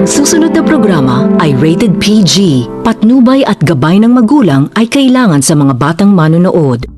susunod na programa ay rated PG. Patnubay at gabay ng magulang ay kailangan sa mga batang manonood.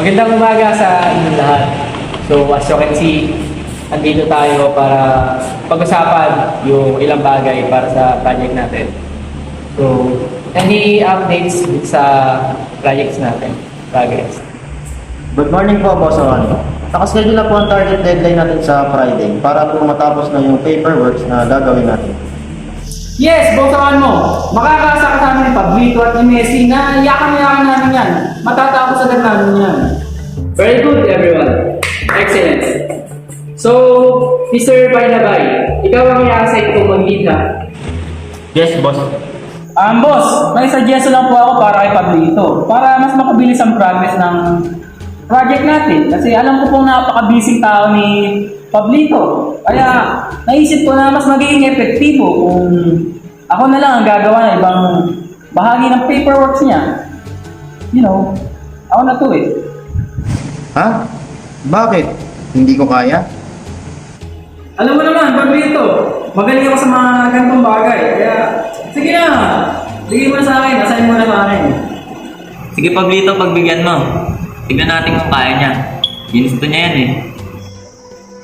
Magandang umaga sa inyong lahat. So as you can see, andito tayo para pag-usapan yung ilang bagay para sa project natin. So, any updates sa projects natin? Progress. Good morning po, Boss Juan. Nakaschedule na po ang target deadline natin sa Friday para po matapos na yung paperwork na gagawin natin. Yes, buksan mo! Makakasa ka sa amin Pablito at ni Messi na yakan-yakan namin yan. Matatapos agad namin yan. Very good, everyone. Excellent. So, Mr. Bainabay, ikaw ang i-assign kong mag-lead ha? Yes, Boss. Boss, may suggestion lang po ako para kay Pablito. Para mas makabilis ang progress ng project natin. Kasi alam ko pong napaka-busy tao ni Pablito. Kaya naisip ko na mas magiging epektibo kung ako na lang ang gagawa ng ibang bahagi ng paperwork niya. You know, ako na to eh. Ha? Bakit? Hindi ko kaya? Alam mo naman, Pablito, magaling ako sa mga ganitong bagay. Kaya, sige na, bigay mo na sa akin, assign mo na sa akin. Sige Pablito, pagbigyan mo. Tignan natin kung kaya niya. Ginusto niya yan eh.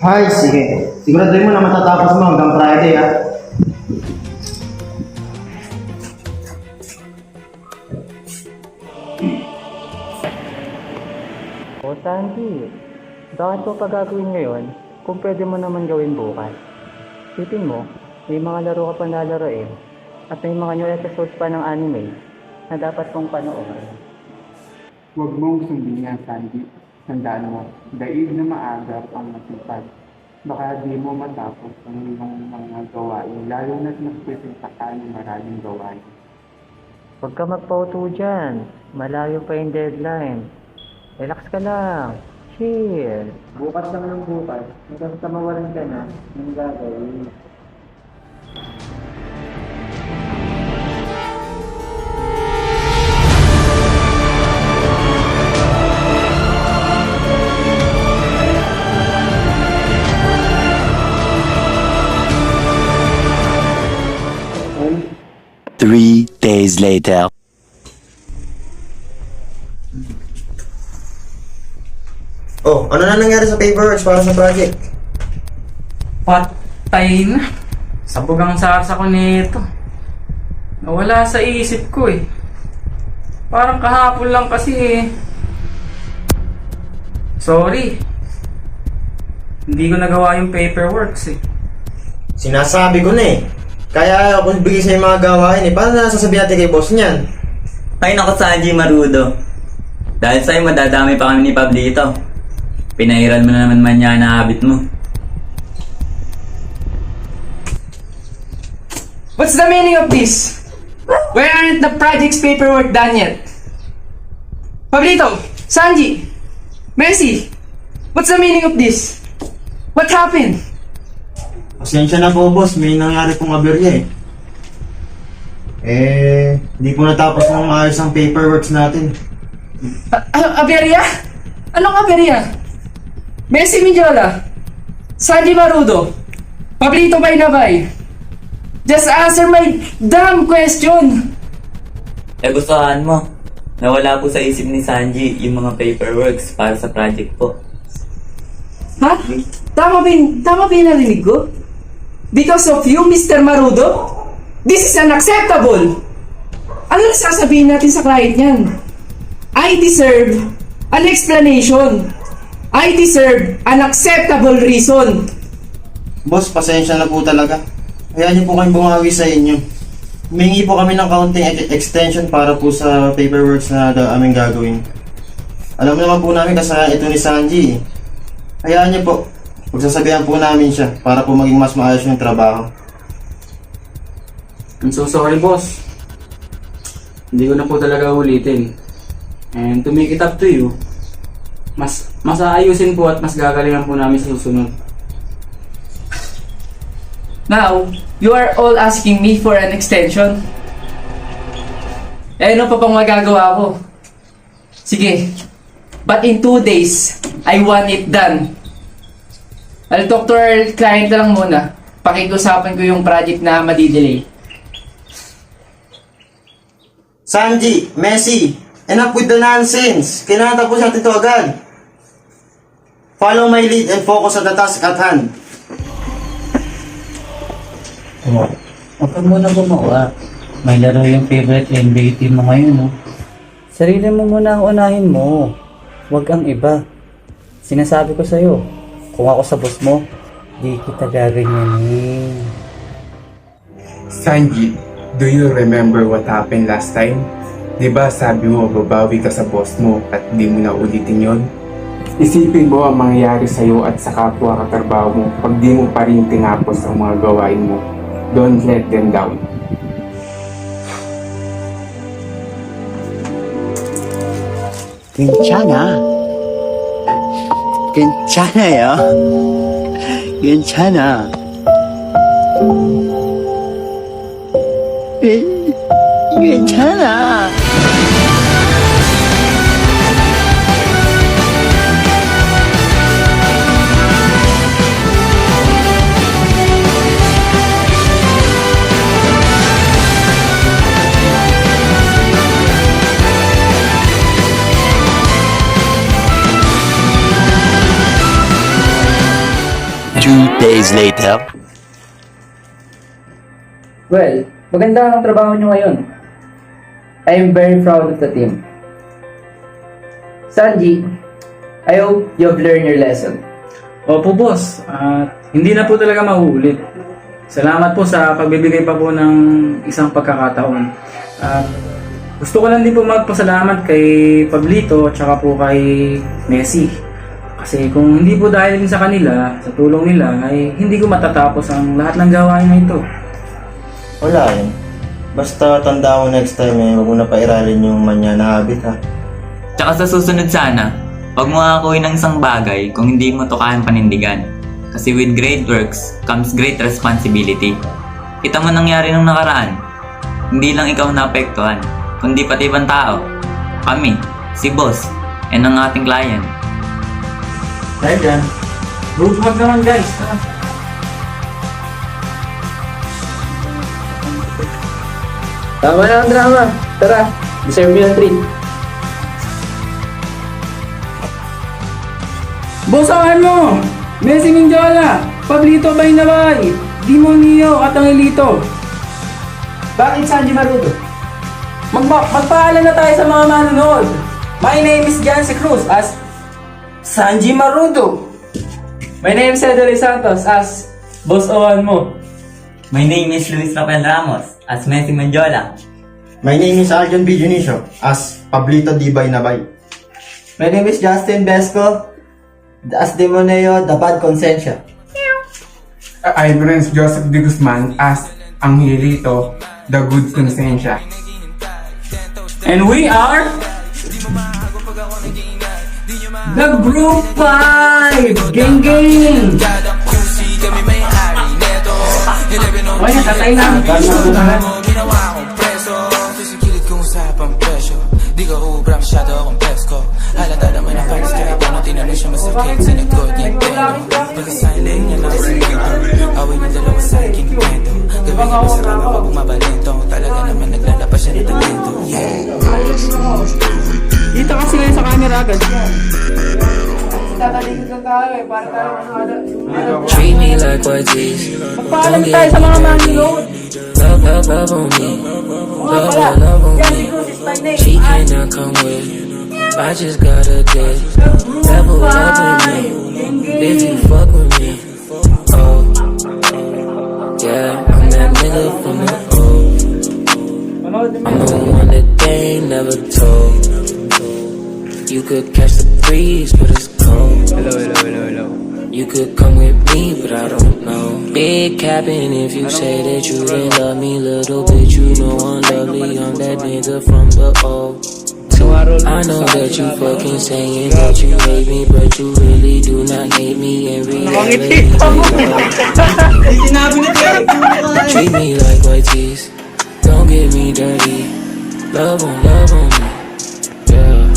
Hay, sige. Siguraduhin mo na matatapos mo hanggang Friday, ha? O Sandy, bakit ko pa gagawin ngayon kung pwede mo naman gawin bukas? Isipin mo, may mga laro ka pa nalaroin at may mga new episodes pa ng anime na dapat mong panoorin. Huwag mong sundin yan, Sandy. Tandaan mo, daig na maaga ang masipag. Baka di mo matapos ang iyong mga gawain, lalo na't nagpipinta ka ng maraming gawain. Huwag ka magpauto dyan. Malayo pa yung deadline. Relax ka lang. Chill. Bukas lang ng bukas, hanggang sa mawalan ka na ng gagawin. Three days later. Oh, ano na nangyari sa paperwork para sa project? Patay na. Sabog ang sarsa ko nito. Nawala sa isip ko eh. Parang kahapon lang kasi eh. Sorry. Hindi ko nagawa yung paperwork eh. Sinasabi ko na eh. Kaya ako bigay sa mga gawain eh. Paano na sasabihin natin kay boss niyan? Ay naku Sanji Marudo. Dahil sa'yo madadami pa kami ni Pablito. Pinahiran mo na naman manya na habit mo. What's the meaning of this? Why aren't the project's paperwork done yet? Pablito, Sanji, Messi, what's the meaning of this? What happened? Pasensya na po, boss. May nangyari pong aberya eh. Hindi po natapos ng maayos ang paperworks natin. Aberya? Anong aberya? Messi Mindiola, Sanji Marudo, Pablito Bainabay. Just answer my damn question! Nagustuhan mo. Nawala po sa isip ni Sanji yung mga paperworks para sa project po. Ha? Tama ba yung narinig ko? Because of you, Mr. Marudo? This is unacceptable! Ano na sasabihin natin sa client niyan? I deserve an explanation. I deserve an acceptable reason. Boss, pasensya na po talaga. Kaya niyo po kayong bumawi sa inyo. Humingi po kami ng kaunting extension para po sa paperwork na aming gagawin. Alam naman po namin kasalanan ito ni Sanji. Hayaan niyo po. Pagsasabihan po namin siya para po maging mas maayos yung trabaho. I'm so sorry, boss. Hindi ko na po talaga ulitin. And to make it up to you, mas aayusin po at mas gagalingan po namin sa susunod. Now, you are all asking me for an extension. Eh, ano pa pang magagawa ko? Sige. But in 2 days, I want it done. I'll talk to our client na lang muna. Pakiusapan ko yung project na madidelay. Sanji, Messi, enough with the nonsense. Kailangan tapos natin ito agad. Follow my lead and focus on the task at hand. Huwag ka muna gumawa. May laro yung favorite NBA team mo ngayon, no? Sarili mo muna ang unahin mo. Huwag ang iba. Sinasabi ko sa'yo, kung ako sa boss mo, di kita gaganyanin. Sanji, do you remember what happened last time? Diba sabi mo babawi ka sa boss mo at di mo na ulitin yon? Isipin mo ang mangyayari sa'yo at sa kapwa katrabaho mo pag di mo pa rin tinapos ang mga gawain mo. Don't let them down. 괜찮아. 괜찮아요. 괜찮아. 괜찮아. Two days later. Well, maganda ang trabaho nyo ngayon. I am very proud of the team. Sanji, I hope you've learned your lesson. Opo, boss. At hindi na po talaga mauulit. Salamat po sa pagbibigay pa po ng isang pagkakataon. At gusto ko lang din po magpasalamat kay Pablito at saka po kay Messi. Kasi kung hindi po dahil din sa kanila, sa tulong nila, ay hindi ko matatapos ang lahat ng gawain na ito. Wala yun. Basta tanda mo next time huwag mo na pairalin yung manya na habit ha. Tsaka sa susunod sana, huwag mo akakuin ng isang bagay kung hindi mo to kayang panindigan. Kasi with great works comes great responsibility. Kita mo nangyari nung nakaraan. Hindi lang ikaw naapektuhan, kundi pati ibang tao. Kami, si boss, and ang ating client. Dahil dyan, group hug naman guys. Tara. Tama na ang drama. Tara, deserve mo yung treat. Bosahan mo! Messi Mindiola! Pablito Baynabay! Demonio at ang Elito! Bakit Sanji Marudo? Magpaalam na tayo sa mga manonood! My name is Jancy Cruz as Sanji Marudo! My name is Cedric Santos as Boss Owan mo. My name is Luis Rafael Ramos as Messi Mandiola. My name is Arjun B. Junicio as Pablito D. Baynabay. My name is Justin Besco as Demoneo the Bad Consensya. I'm Renz Joseph De Guzman as Angelito, the Good Consensya. And we are the Group 5! Gang gang! Wala, tatay na. Di ko ubra masyado akong presko. Halata naman ang fans kahit ano tinanong siya masakit. Sinagot niya pero pagkasaling niya lang si Mito. Away niya dalawa sa aking kwento. Gawin niya masarama wag bumabalento. Talaga naman naglalabas siya ng talento. Dito kasi ngayon sa camera agad. Tatalikod lang tayo eh, para tayo Treat me like what is. Magpaalam tayo sa mga manonood. love on me. Love on me. She cannot come with. I just got a date. Level up with me. If you fuck with me. Oh, yeah, I'm that nigga from the old. I'm the one that they ain't never told. You could catch the breeze, but it's cold. Hello. You could come with me, but I don't know. Big capping if you say that you ain't love me. Little bit, you know I'm lovely. I'm that nigga from the old. I know that you fucking saying that you hate me, but you really do not hate me in reality. Treat me like white tees, don't get me dirty. Love on me, yeah.